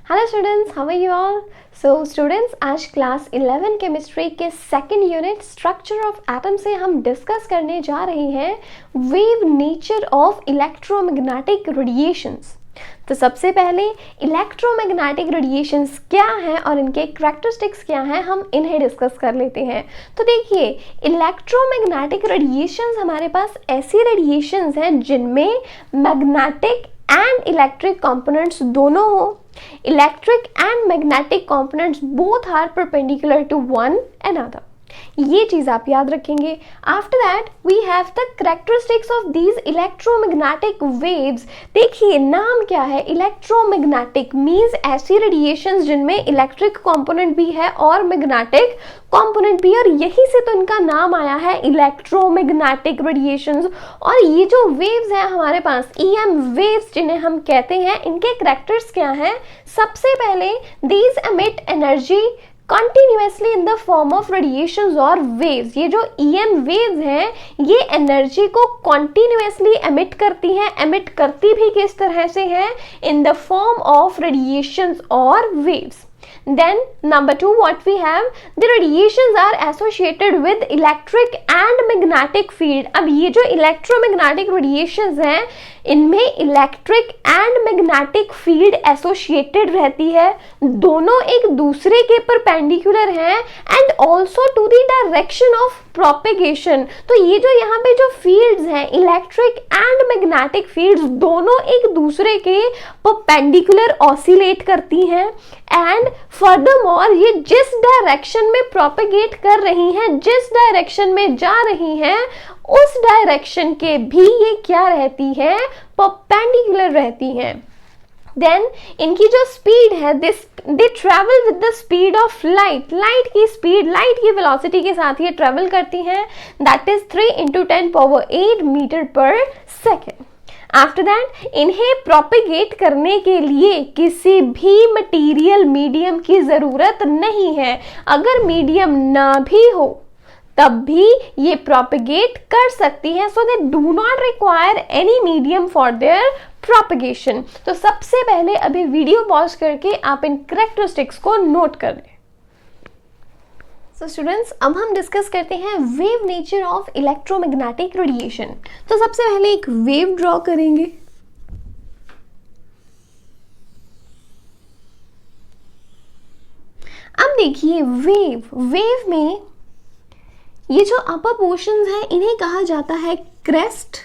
Hello students, how are you all? So students, आज class 11 chemistry के second unit structure of atom से हम discuss करने जा रहे हैं wave nature of electromagnetic radiations. तो सबसे पहले इलेक्ट्रोमैग्नेटिक रेडिएशंस क्या हैं और इनके करैक्टरिस्टिक्स क्या हैं, हम इन्हें डिस्कस कर लेते हैं। तो देखिए, इलेक्ट्रोमैग्नेटिक रेडिएशंस हमारे पास ऐसी रेडिएशंस हैं जिनमें मैग्नेटिक एंड इलेक्ट्रिक कंपोनेंट्स दोनों हो। Electric and magnetic components both are perpendicular to one another. ये चीज आप याद रखेंगे। After that we have the characteristics of these electromagnetic waves। देखिए, नाम क्या है? इलेक्ट्रोमैग्नेटिक मीन्स ऐसी रेडिएशंस जिनमें इलेक्ट्रिक कंपोनेंट भी है और मैग्नेटिक कंपोनेंट भी, और यही से तो इनका नाम आया है इलेक्ट्रोमैग्नेटिक रेडिएशंस। और ये जो वेव्स हैं हमारे पास, EM वेव्स जिन्हें हम कहते हैं, इनके कैरेक्टर्स क्या हैं? सबसे पहले, these emit energy continuously in the form of radiations और waves। ये जो EM waves हैं, ये एनर्जी को continuously emit करती हैं। emit करती भी किस तरह से हैं? in the form of radiations और waves। Then number 2, what we have, the radiations are associated with electric and magnetic field। अब ये जो electromagnetic radiations हैं, इनमें electric and magnetic field associated रहती है, दोनों एक दूसरे के परपेंडिकुलर हैं and also to the direction of propagation. तो ये जो यहाँ पे जो फील्ड्स हैं, इलेक्ट्रिक एंड मैग्नेटिक फील्ड्स, दोनों एक दूसरे के परपेंडिकुलर ऑसिलेट करती हैं एंड फर्दरमोर ये जिस डायरेक्शन में प्रोपेगेट कर रही हैं, जिस डायरेक्शन में जा रही हैं, उस डायरेक्शन के भी ये क्या रहती है? परपेंडिकुलर रहती हैं। देन इनकी जो स्पीड है, they travel with the speed of light. Light की स्पीड, लाइट की वेलोसिटी के साथ ये ट्रेवल करती हैं, दैट इज 3 × 10⁸ मीटर पर सेकेंड। आफ्टर दैट इन्हें प्रोपेगेट करने के लिए किसी भी मटेरियल मीडियम की जरूरत नहीं है। अगर मीडियम ना भी हो तब भी ये प्रोपेगेट कर सकती हैं। So they do not require any medium for their propagation. तो सबसे पहले अभी वीडियो पॉज करके आप इन कैरेक्टरिस्टिक्स को नोट कर लें। सो स्टूडेंट्स, अब हम डिस्कस करते हैं wave nature of electromagnetic radiation. तो सबसे पहले एक वेव ड्रॉ करेंगे। अब देखिए, वेव में ये जो अपर पोर्शंस हैं, इन्हें कहा जाता है क्रेस्ट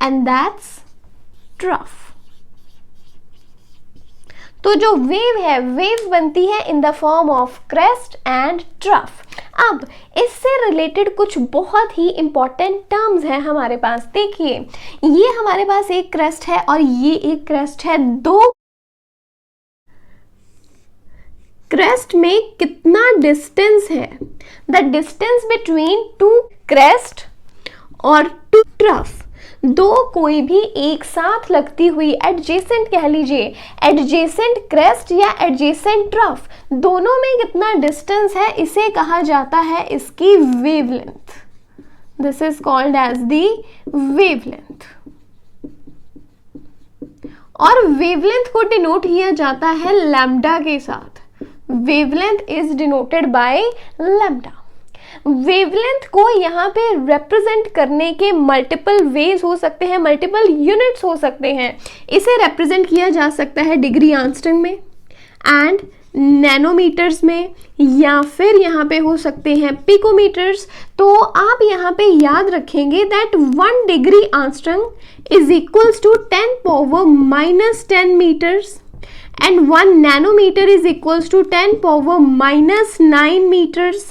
एंड दैट्स ट्रफ। तो जो वेव है, वेव बनती है in the form of crest and trough. अब इससे रिलेटेड कुछ बहुत ही इंपॉर्टेंट टर्म्स हैं हमारे पास। देखिए, ये हमारे पास एक क्रेस्ट है और ये एक क्रेस्ट है। दो क्रेस्ट में कितना डिस्टेंस है? The distance between two crest और टू ट्रफ, दो कोई भी एक साथ लगती हुई एडजेसेंट, कह लीजिए एडजेसेंट क्रेस्ट या एडजेसेंट ट्रफ, दोनों में कितना डिस्टेंस है, इसे कहा जाता है इसकी wavelength. This is called as the wavelength. और वेवलेंथ को डिनोट किया जाता है लैम्डा के साथ। Wavelength is denoted by lambda. Wavelength को यहाँ पे रिप्रेजेंट करने के मल्टीपल वेज हो सकते हैं, मल्टीपल यूनिट्स हो सकते हैं। इसे रिप्रेजेंट किया जा सकता है डिग्री आर्मस्ट्रॉन्ग में एंड नैनोमीटर्स में, या फिर यहाँ पे हो सकते हैं पिकोमीटर्स। तो आप यहाँ पे याद रखेंगे that 1 degree angstrom is equals to 10⁻⁻10 metres and 1 nanometer is equals to 10⁻⁻9 meters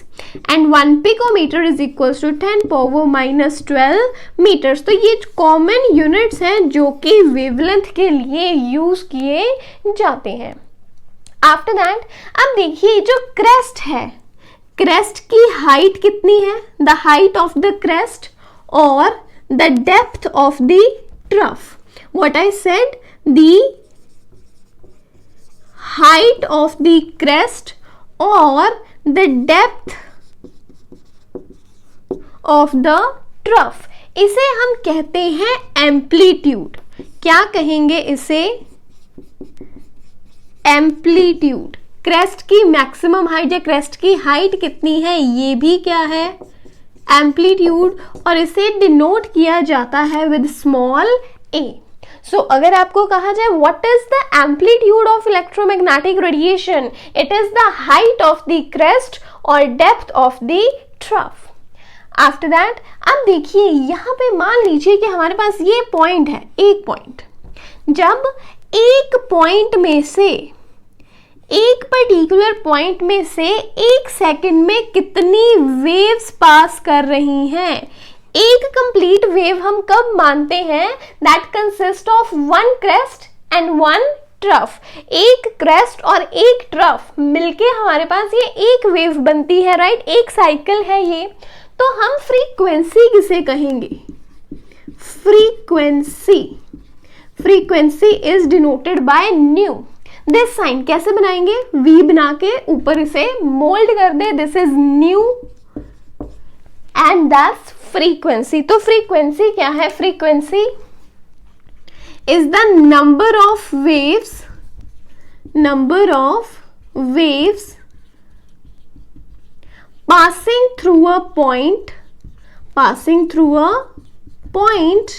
and 1 picometer is equals to 10⁻⁻12 meters। तो ये कॉमन यूनिट्स हैं जो कि वेवलेंथ के लिए यूज किए जाते हैं। आफ्टर दैट, अब देखिए जो क्रेस्ट है, क्रेस्ट की हाइट कितनी है? The height of the crest और the depth of the trough. What I said, the height of the crest or the depth of the trough, इसे हम कहते हैं एम्पलीट्यूड। क्या कहेंगे इसे? एम्पलीट्यूड, क्रेस्ट की मैक्सिमम हाइट या क्रेस्ट की हाइट कितनी है, ये भी क्या है, एम्पलीट्यूड, और इसे डिनोट किया जाता है विद स्मॉल a. सो अगर आपको कहा जाए what is the amplitude of electromagnetic radiation, it is the height of the crest और depth of the trough. After that अब देखिए यहाँ पे मान लीजिए कि हमारे पास ये पॉइंट है, एक पॉइंट. जब एक पॉइंट में से, एक पर्टिकुलर पॉइंट में से एक सेकंड में कितनी वेव्स पास कर रही हैं, एक कंप्लीट वेव हम कब मानते हैं, that consist of one crest and one trough. एक क्रेस्ट और एक ट्रफ मिलके हमारे पास ये एक वेव बनती है, राइट, एक साइकिल है ये. तो हम फ्रीक्वेंसी किसे कहेंगे, frequency, frequency is denoted by nu. This sign कैसे बनाएंगे, वी बना के ऊपर इसे मोल्ड कर दे, this is nu and that's frequency. तो फ्रीक्वेंसी क्या है, frequency is the number of waves, number of waves passing through a point, passing through a point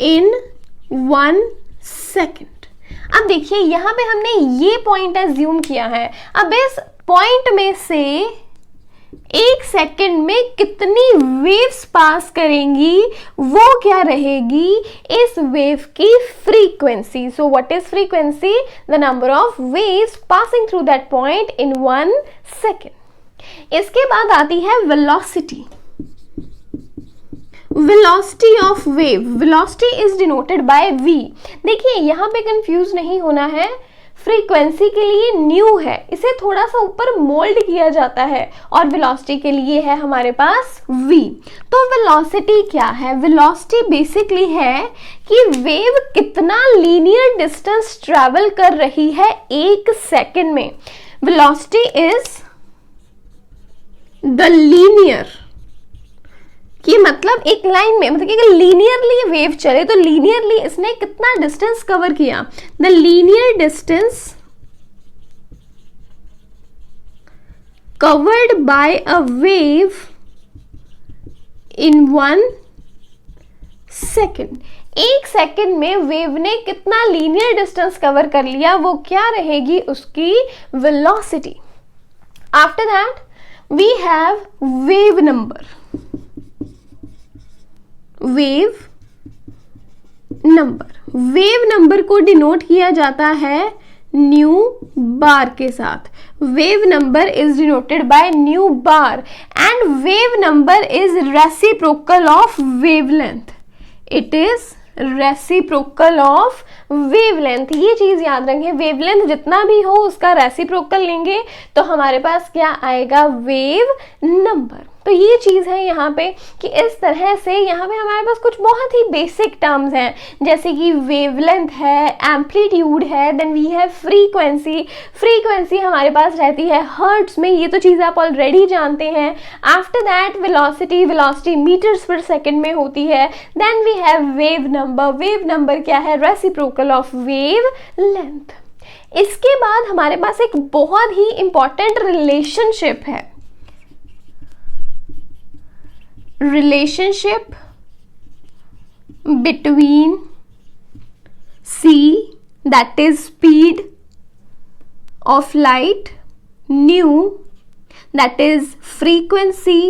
in 1 second. अब देखिए यहाँ पे हमने ये पॉइंट एज्यूम किया है. अब इस पॉइंट में से एक सेकंड में कितनी वेव्स पास करेंगी, वो क्या रहेगी, इस वेव की frequency. So what is frequency, the number of waves passing through that point in 1 second. इसके बाद आती है velocity. Velocity of wave, velocity is denoted bye v. देखिए यहाँ पे कंफ्यूज नहीं होना है, फ्रीक्वेंसी के लिए न्यू है, इसे थोड़ा सा ऊपर मोल्ड किया जाता है, और वेलोसिटी के लिए है हमारे पास v. तो वेलोसिटी क्या है, वेलोसिटी बेसिकली है कि वेव कितना लीनियर डिस्टेंस ट्रेवल कर रही है एक सेकंड में. वेलोसिटी इज द लीनियर, कि मतलब एक लाइन में, मतलब कि लीनियरली वेव चले तो लीनियरली इसने कितना डिस्टेंस कवर किया, the linear distance covered by a wave in 1 second. एक सेकेंड में वेव ने कितना लीनियर डिस्टेंस कवर कर लिया, वो क्या रहेगी उसकी velocity. After that we have wave number, wave number, wave number को डिनोट किया जाता है न्यू बार के साथ. wave number is denoted by new bar and wave number is reciprocal of wavelength. it is reciprocal of wavelength. ये चीज याद रखें, वेवलेंथ जितना भी हो उसका रेसिप्रोकल लेंगे तो हमारे पास क्या आएगा, वेव नंबर. तो ये चीज है यहाँ पे कि इस तरह से यहाँ पे हमारे पास कुछ बहुत ही बेसिक टर्म्स हैं, जैसे कि वेवलेंथ है, एम्पलीट्यूड है, then we have frequency. Frequency हमारे पास रहती है हर्ट्ज में, ये तो चीज़ आप ऑलरेडी जानते हैं. After that velocity, velocity metres पर सेकेंड में होती है. Then we have wave number, wave number क्या है, रेसिप्रोकल ऑफ वेव लेंथ. इसके बाद हमारे पास एक बहुत ही इंपॉर्टेंट रिलेशनशिप है, relationship between c, that is speed of light, nu, that is frequency,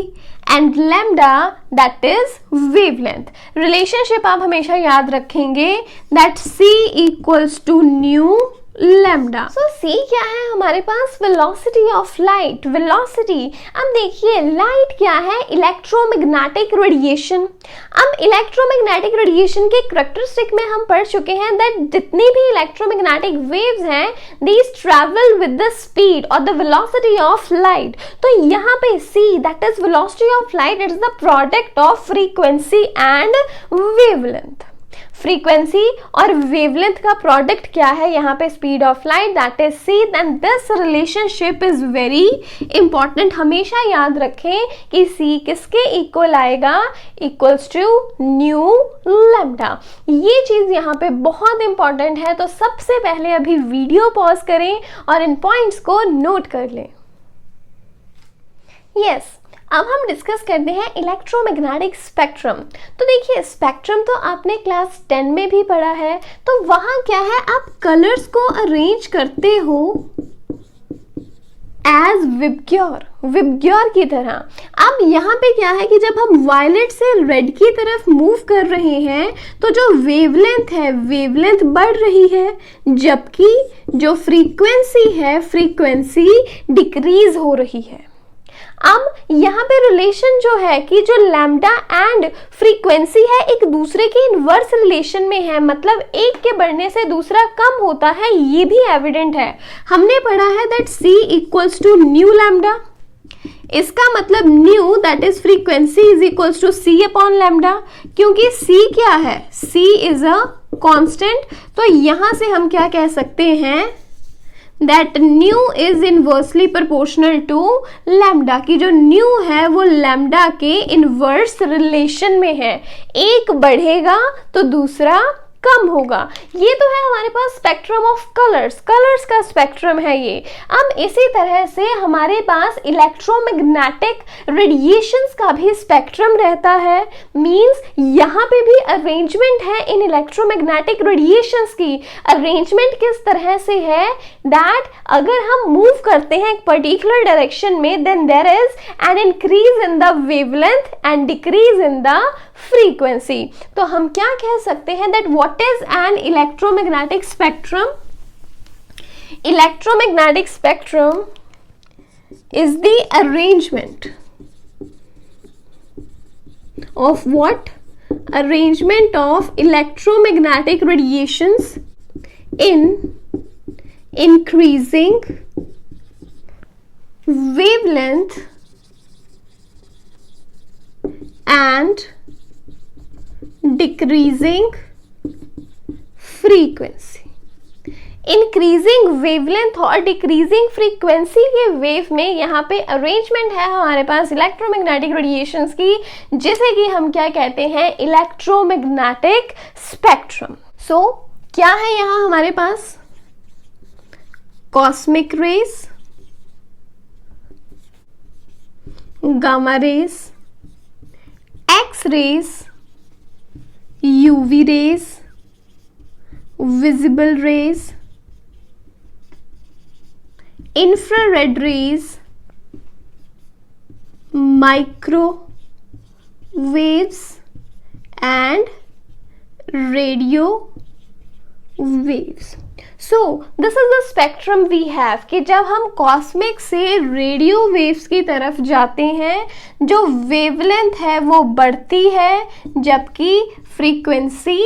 and lambda, that is wavelength. relationship आप हमेशा याद रखेंगे that c equals to nu lambda. So c क्या है हमारे पास, वेलोसिटी ऑफ लाइट. वेलोसिटी, अब देखिए लाइट क्या है, इलेक्ट्रोमैग्नेटिक रेडिएशन. अब इलेक्ट्रोमैग्नेटिक रेडिएशन के कैरेक्टरिस्टिक में हम पढ़ चुके हैं दैट जितनी भी इलेक्ट्रोमैग्नेटिक वेव्स हैं these travel with the speed और द वेलोसिटी ऑफ लाइट. तो यहाँ पे c that is velocity of light, it is the product of frequency and wavelength. Frequency और वेवलेंथ का प्रोडक्ट क्या है यहाँ पे, speed of light, that is C. Then this relationship is very important, हमेशा याद रखें कि सी किसके इक्वल आएगा, इक्वल्स टू न्यू लैम्डा। ये चीज यहाँ पे बहुत इंपॉर्टेंट है, तो सबसे पहले अभी वीडियो पॉज करें और इन पॉइंट्स को नोट कर लें। यस, अब हम डिस्कस करते हैं इलेक्ट्रोमैग्नेटिक स्पेक्ट्रम। तो देखिए, स्पेक्ट्रम तो आपने क्लास 10 में भी पढ़ा है, तो वहां क्या है, आप कलर्स को अरेंज करते हो एज विबग्योर की तरह। अब यहाँ पे क्या है कि जब हम वायलेट से रेड की तरफ मूव कर रहे हैं तो जो वेवलेंथ है, वेवलेंथ बढ़ रही है, जबकि जो फ्रीक्वेंसी है, फ्रीक्वेंसी डिक्रीज हो रही है। अब यहाँ पे रिलेशन जो है कि जो लैम्डा एंड फ्रीक्वेंसी है एक दूसरे के इनवर्स रिलेशन में है, मतलब एक के बढ़ने से दूसरा कम होता है, ये भी एविडेंट है। हमने पढ़ा है that C equals to nu lambda, इसका मतलब nu that is frequency is equals to C upon lambda, क्योंकि C क्या है, C इज अ कांस्टेंट। तो यहां से हम क्या कह सकते हैं, that nu is inversely proportional to lambda, की जो न्यू है वो लैम्डा के इनवर्स रिलेशन में है, एक बढ़ेगा तो दूसरा कम होगा। ये तो है हमारे पास स्पेक्ट्रम ऑफ कलर्स, कलर्स का स्पेक्ट्रम है ये। अब इसी तरह से हमारे पास इलेक्ट्रोमैग्नेटिक रेडिएशंस का भी स्पेक्ट्रम रहता है, मींस यहाँ पे भी अरेंजमेंट है इन इलेक्ट्रोमैग्नेटिक रेडिएशंस की। अरेंजमेंट किस तरह से है, दैट अगर हम मूव करते हैं एक पर्टिकुलर डायरेक्शन में, then there is an increase in the wavelength and decrease in the frequency. तो हम क्या कह सकते हैं, that what is an electromagnetic spectrum? Electromagnetic spectrum is the arrangement of what? Arrangement of electromagnetic radiations in increasing wavelength and decreasing frequency. Increasing wavelength और decreasing frequency के wave में यहाँ पे अरेंजमेंट है हमारे पास इलेक्ट्रोमैग्नेटिक रेडिएशंस की, जिसे कि हम क्या कहते हैं, इलेक्ट्रोमैग्नेटिक स्पेक्ट्रम। सो क्या है यहाँ हमारे पास, cosmic rays, gamma rays, X rays, UV rays, visible rays, infrared rays, microwaves and radio waves. So this is the spectrum we have कि जब हम कॉस्मिक से रेडियो वेव्स की तरफ जाते हैं, जो वेवलेंथ है वो बढ़ती है जबकि फ्रीक्वेंसी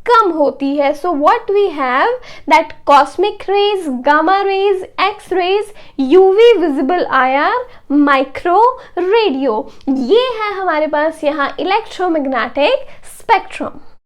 कम होती है। So what we have, that cosmic rays, gamma rays, X rays, UV visible IR, micro, radio, ये है हमारे पास यहाँ इलेक्ट्रोमैग्नेटिक स्पेक्ट्रम।